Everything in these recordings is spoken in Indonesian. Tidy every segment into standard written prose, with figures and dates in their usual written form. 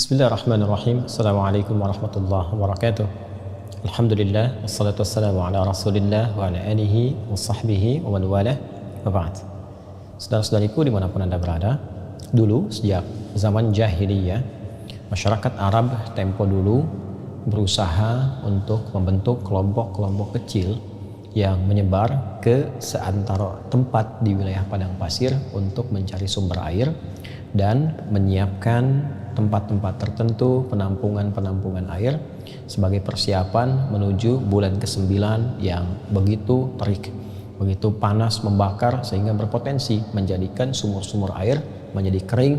Bismillahirrahmanirrahim. Assalamualaikum warahmatullahi wabarakatuh. Alhamdulillah, wassalatu wassalamu ala rasulillah wa ala alihi wa sahbihi wa man walah, wa ba'd. Saudara-saudariku dimanapun Anda berada, dulu sejak zaman jahiliyah, masyarakat Arab tempo dulu berusaha untuk membentuk kelompok-kelompok kecil yang menyebar ke seantero tempat di wilayah padang pasir untuk mencari sumber air dan menyiapkan tempat-tempat tertentu, penampungan-penampungan air sebagai persiapan menuju bulan ke-9 yang begitu terik, begitu panas membakar sehingga berpotensi menjadikan sumur-sumur air menjadi kering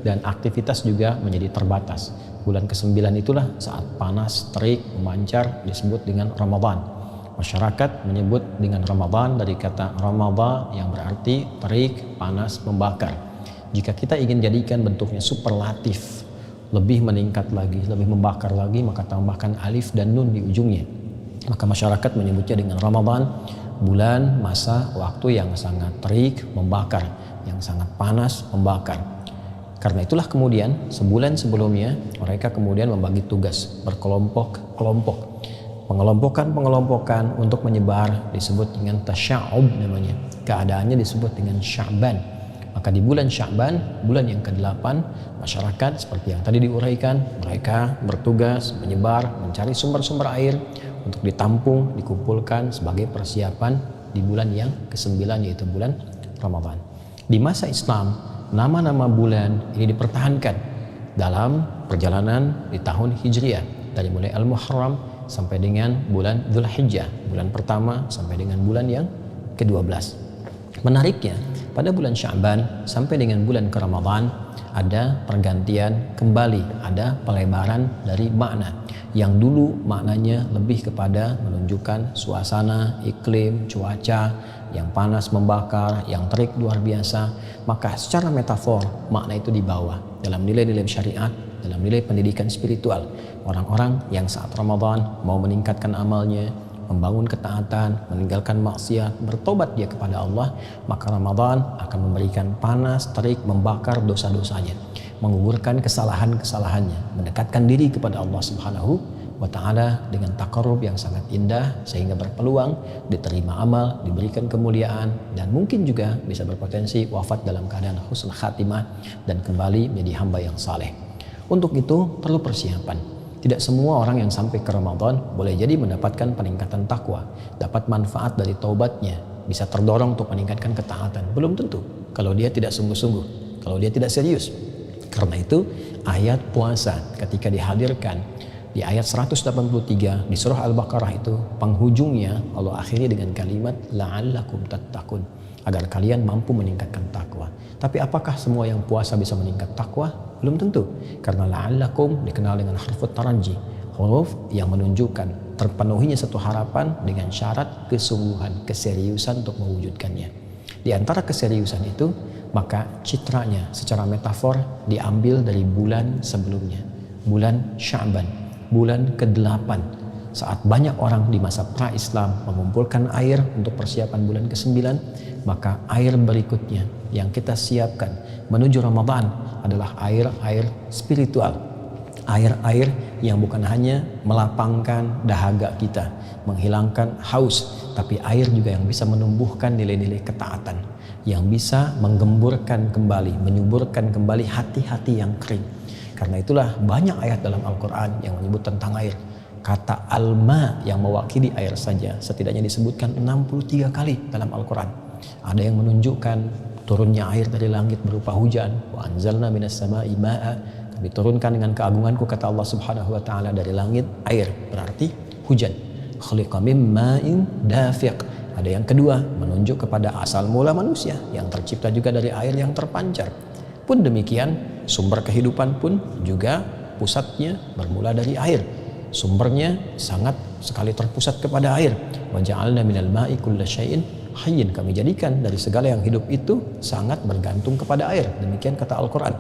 dan aktivitas juga menjadi terbatas. Bulan ke-9 itulah saat panas, terik, memancar, disebut dengan Ramadan. Masyarakat menyebut dengan Ramadan dari kata Ramadha yang berarti terik, panas, membakar. Jika kita ingin jadikan bentuknya superlatif, lebih meningkat lagi, lebih membakar lagi, maka tambahkan alif dan nun di ujungnya. Maka masyarakat menyebutnya dengan Ramadan, bulan masa waktu yang sangat terik, membakar, yang sangat panas, membakar. Karena itulah kemudian sebulan sebelumnya mereka kemudian membagi tugas berkelompok-kelompok. Pengelompokan untuk menyebar disebut dengan tasya'ub namanya. Keadaannya disebut dengan Sya'ban. Maka di bulan Sya'ban, bulan yang ke-8, masyarakat seperti yang tadi diuraikan, mereka bertugas menyebar, mencari sumber-sumber air untuk ditampung, dikumpulkan sebagai persiapan di bulan yang ke-9 yaitu bulan Ramadan. Di masa Islam, nama-nama bulan ini dipertahankan dalam perjalanan di tahun Hijriah dari mulai Al-Muharram sampai dengan bulan Dzulhijjah, bulan pertama sampai dengan bulan yang ke-12. Menariknya, pada bulan Sya'ban sampai dengan bulan ke-Ramadan ada pergantian kembali, ada pelebaran dari makna. Yang dulu maknanya lebih kepada menunjukkan suasana, iklim, cuaca yang panas membakar, yang terik luar biasa, maka secara metafor makna itu dibawa dalam nilai-nilai syariat, dalam nilai pendidikan spiritual. Orang-orang yang saat Ramadan mau meningkatkan amalnya, membangun ketaatan, meninggalkan maksiat, bertobat dia kepada Allah, maka Ramadan akan memberikan panas, terik, membakar dosa-dosanya, menggugurkan kesalahan-kesalahannya, mendekatkan diri kepada Allah Subhanahu wa ta'ala dengan taqarrub yang sangat indah sehingga berpeluang diterima amal, diberikan kemuliaan, dan mungkin juga bisa berpotensi wafat dalam keadaan husnul khatimah dan kembali menjadi hamba yang saleh. Untuk itu perlu persiapan. Tidak semua orang yang sampai ke Ramadan boleh jadi mendapatkan peningkatan takwa, dapat manfaat dari taubatnya, bisa terdorong untuk meningkatkan ketaatan. Belum tentu kalau dia tidak sungguh-sungguh, kalau dia tidak serius. Karena itu ayat puasa ketika dihadirkan di ayat 183 di surah Al-Baqarah itu, penghujungnya Allah akhiri dengan kalimat la'allakum tattaqun, agar kalian mampu meningkatkan takwa. Tapi apakah semua yang puasa bisa meningkat takwa? Belum tentu. Karena la'allakum dikenal dengan huruf taraji, huruf yang menunjukkan terpenuhinya satu harapan dengan syarat kesungguhan, keseriusan untuk mewujudkannya. Di antara keseriusan itu, maka citranya secara metafor diambil dari bulan sebelumnya, bulan Sya'ban, bulan ke-8. Saat banyak orang di masa pra-Islam mengumpulkan air untuk persiapan bulan ke-9, maka air berikutnya yang kita siapkan menuju Ramadan adalah air-air spiritual. Air-air yang bukan hanya melapangkan dahaga kita, menghilangkan haus, tapi air juga yang bisa menumbuhkan nilai-nilai ketaatan, yang bisa menggemburkan kembali, menyuburkan kembali hati-hati yang kering. Karena itulah banyak ayat dalam Al-Quran yang menyebut tentang air. Kata alma yang mewakili air saja setidaknya disebutkan 63 kali dalam Al-Quran. Ada yang menunjukkan turunnya air dari langit berupa hujan. Wa anzalna minas sama'i ma'a, kami turunkan dengan keagunganku, kata Allah Subhanahu wa ta'ala, dari langit air, berarti hujan. Khuliqa mim ma'in dafiq. Ada yang kedua menunjuk kepada asal mula manusia yang tercipta juga dari air yang terpancar. Pun demikian sumber kehidupan pun juga pusatnya bermula dari air. Sumbernya sangat sekali terpusat kepada air. Wa ja'alna minal ma'i kulla syai'in hayyin, kami jadikan dari segala yang hidup itu sangat bergantung kepada air. Demikian kata Al-Quran.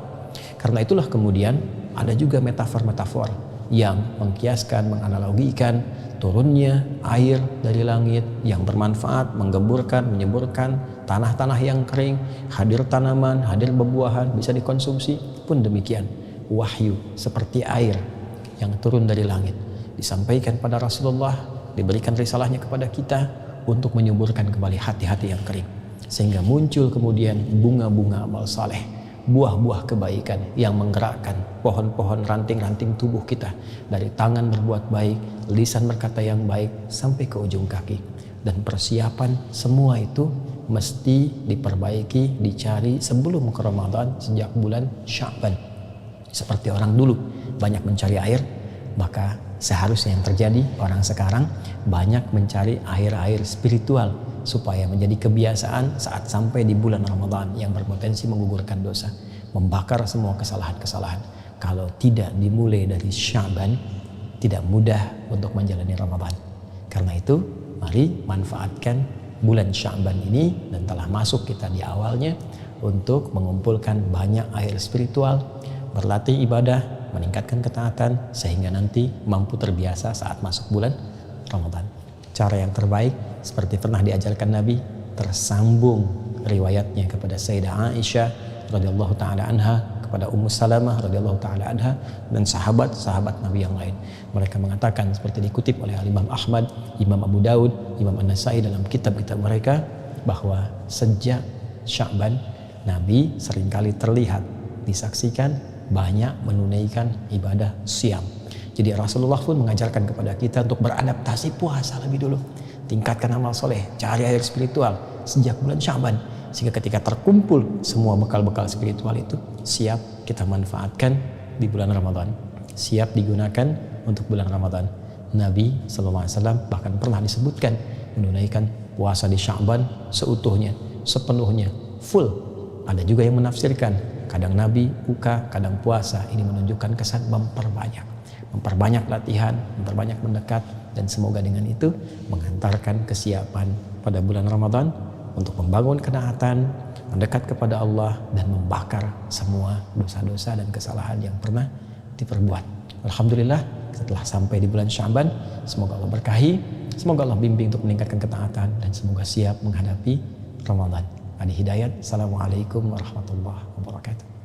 Karena itulah kemudian ada juga metafor-metafor yang mengkiaskan, menganalogikan turunnya air dari langit yang bermanfaat, menggemburkan, menyemburkan tanah-tanah yang kering, hadir tanaman, hadir buah-buahan bisa dikonsumsi. Pun demikian wahyu seperti air yang turun dari langit, disampaikan pada Rasulullah, diberikan risalahnya kepada kita untuk menyuburkan kembali hati-hati yang kering, sehingga muncul kemudian bunga-bunga amal saleh, buah-buah kebaikan yang menggerakkan pohon-pohon ranting-ranting tubuh kita, dari tangan berbuat baik, lisan berkata yang baik, sampai ke ujung kaki. Dan persiapan semua itu mesti diperbaiki, dicari sebelum ke Ramadan, sejak bulan Sya'ban. Seperti orang dulu banyak mencari air, maka seharusnya yang terjadi orang sekarang banyak mencari air-air spiritual supaya menjadi kebiasaan saat sampai di bulan Ramadan yang berpotensi menggugurkan dosa, membakar semua kesalahan-kesalahan. Kalau tidak dimulai dari Sya'ban, tidak mudah untuk menjalani Ramadan. Karena itu, mari manfaatkan bulan Sya'ban ini, dan telah masuk kita di awalnya, untuk mengumpulkan banyak air spiritual, berlatih ibadah, meningkatkan ketaatan, sehingga nanti mampu terbiasa saat masuk bulan Ramadan. Cara yang terbaik seperti pernah diajarkan Nabi, tersambung riwayatnya kepada Sayyidah Aisyah radhiyallahu taala anha, kepada Ummu Salamah radhiyallahu taala anha, dan sahabat-sahabat Nabi yang lain. Mereka mengatakan seperti dikutip oleh Imam Ahmad, Imam Abu Daud, Imam An-Nasai dalam kitab-kitab mereka, bahwa sejak Sya'ban Nabi seringkali terlihat, disaksikan banyak menunaikan ibadah siam. Jadi Rasulullah pun mengajarkan kepada kita untuk beradaptasi puasa lebih dulu, tingkatkan amal soleh, cari air spiritual sejak bulan Sya'ban, sehingga ketika terkumpul semua bekal-bekal spiritual itu siap kita manfaatkan di bulan Ramadan, siap digunakan untuk bulan Ramadan. Nabi SAW bahkan pernah disebutkan menunaikan puasa di Sya'ban seutuhnya, sepenuhnya, full. Ada juga yang menafsirkan kadang Nabi buka, kadang puasa. Ini menunjukkan kesan memperbanyak latihan, memperbanyak mendekat, dan semoga dengan itu mengantarkan kesiapan pada bulan Ramadan untuk membangun kenaatan, mendekat kepada Allah, dan membakar semua dosa-dosa dan kesalahan yang pernah diperbuat. Alhamdulillah, setelah sampai di bulan Sya'ban, semoga Allah berkahi, semoga Allah bimbing untuk meningkatkan ketaatan, dan semoga siap menghadapi Ramadan. Adi Hidayat, Assalamualaikum warahmatullahi wabarakatuh.